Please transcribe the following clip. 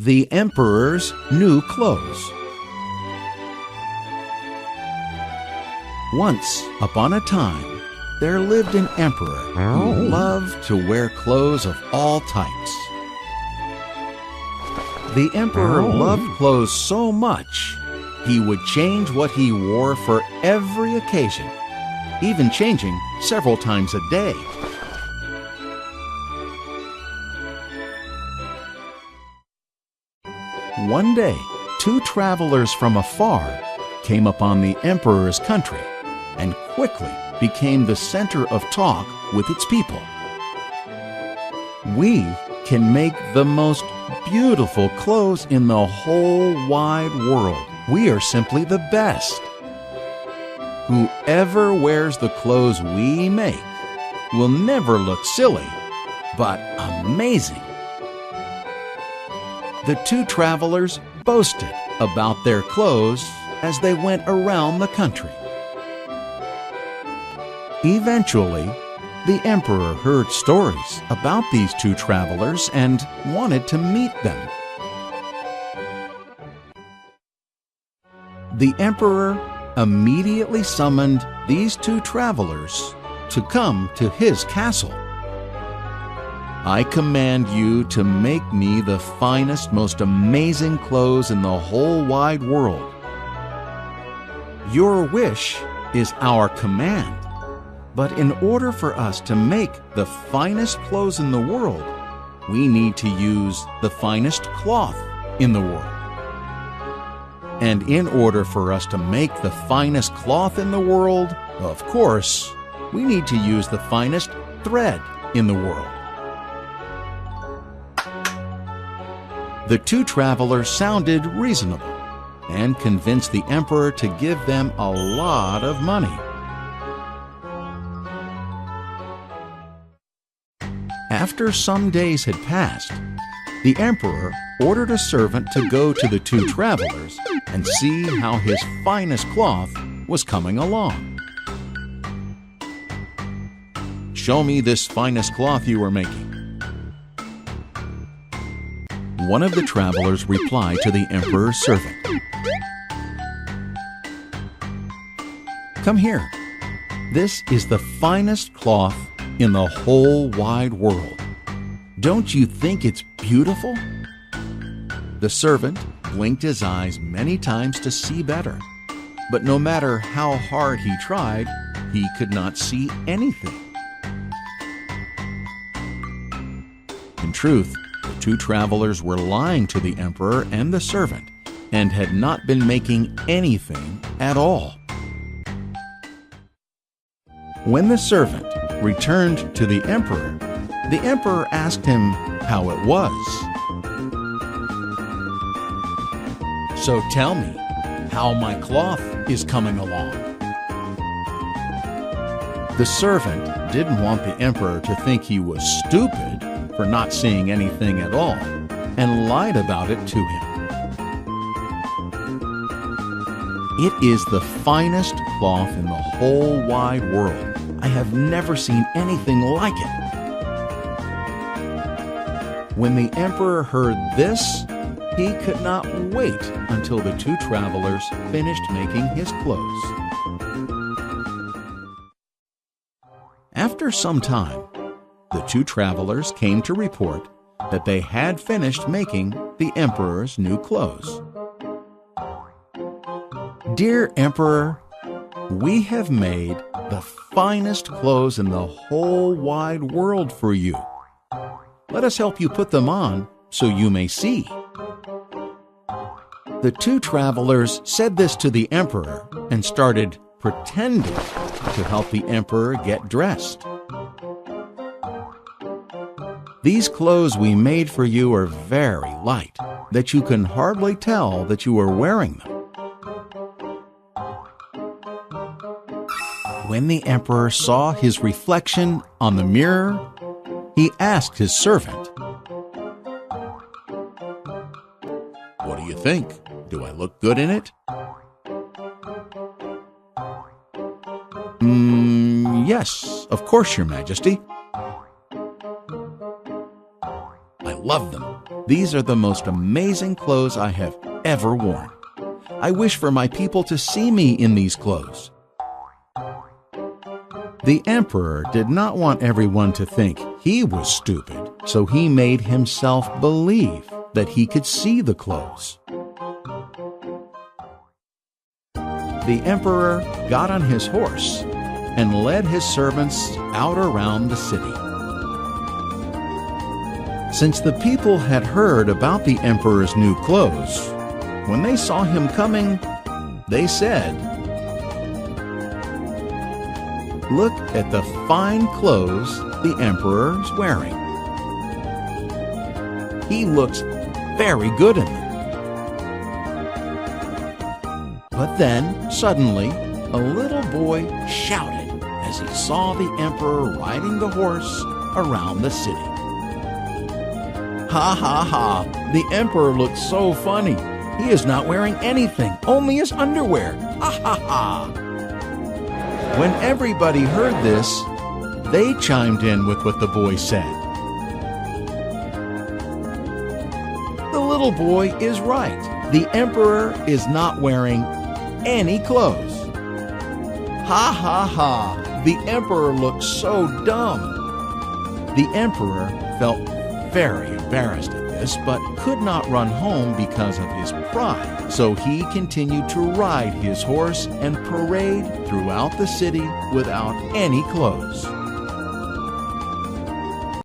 The Emperor's New Clothes. Once upon a time, there lived an emperor who loved to wear clothes of all types. The emperor loved clothes so much, he would change what he wore for every occasion, even changing several times a day. One day, two travelers from afar came upon the emperor's country and quickly became the center of talk with its people. "We can make the most beautiful clothes in the whole wide world. We are simply the best. Whoever wears the clothes we make will never look silly, but amazing." The two travelers boasted about their clothes as they went around the country. Eventually, the emperor heard stories about these two travelers and wanted to meet them. The emperor immediately summoned these two travelers to come to his castle. "I command you to make me the finest, most amazing clothes in the whole wide world. Your wish is our command, but in order for us to make the finest clothes in the world, we need to use the finest cloth in the world. And in order for us to make the finest cloth in the world, of course, we need to use the finest thread in the world." The two travelers sounded reasonable and convinced the emperor to give them a lot of money. After some days had passed, the emperor ordered a servant to go to the two travelers and see how his finest cloth was coming along. "Show me this finest cloth you are making." One of the travelers replied to the emperor's servant, "Come here. This is the finest cloth in the whole wide world. Don't you think it's beautiful?" The servant blinked his eyes many times to see better, but no matter how hard he tried, he could not see anything. In truth, the two travelers were lying to the emperor and the servant and had not been making anything at all. When the servant returned to the emperor asked him how it was. "So tell me how my cloth is coming along." The servant didn't want the emperor to think he was stupid for not seeing anything at all, and lied about it to him. "It is the finest cloth in the whole wide world. I have never seen anything like it." When the emperor heard this, he could not wait until the two travelers finished making his clothes. After some time, the two travelers came to report that they had finished making the emperor's new clothes. "Dear Emperor, we have made the finest clothes in the whole wide world for you. Let us help you put them on so you may see." The two travelers said this to the emperor and started pretending to help the emperor get dressed. "These clothes we made for you are very light, that you can hardly tell that you are wearing them." When the emperor saw his reflection on the mirror, he asked his servant, "What do you think? Do I look good in it?" "Yes, of course, Your Majesty." "I love them. These are the most amazing clothes I have ever worn. I wish for my people to see me in these clothes." The emperor did not want everyone to think he was stupid, so he made himself believe that he could see the clothes. The emperor got on his horse and led his servants out around the city. Since the people had heard about the emperor's new clothes, when they saw him coming, they said, "Look at the fine clothes the emperor is wearing. He looks very good in them." But then, suddenly, a little boy shouted as he saw the emperor riding the horse around the city. "Ha ha ha! The emperor looks so funny. He is not wearing anything, only his underwear. Ha ha ha!" When everybody heard this, they chimed in with what the boy said. "The little boy is right. The emperor is not wearing any clothes. Ha ha ha! The emperor looks so dumb." The emperor felt very embarrassed at this, but could not run home because of his pride. So he continued to ride his horse and parade throughout the city without any clothes.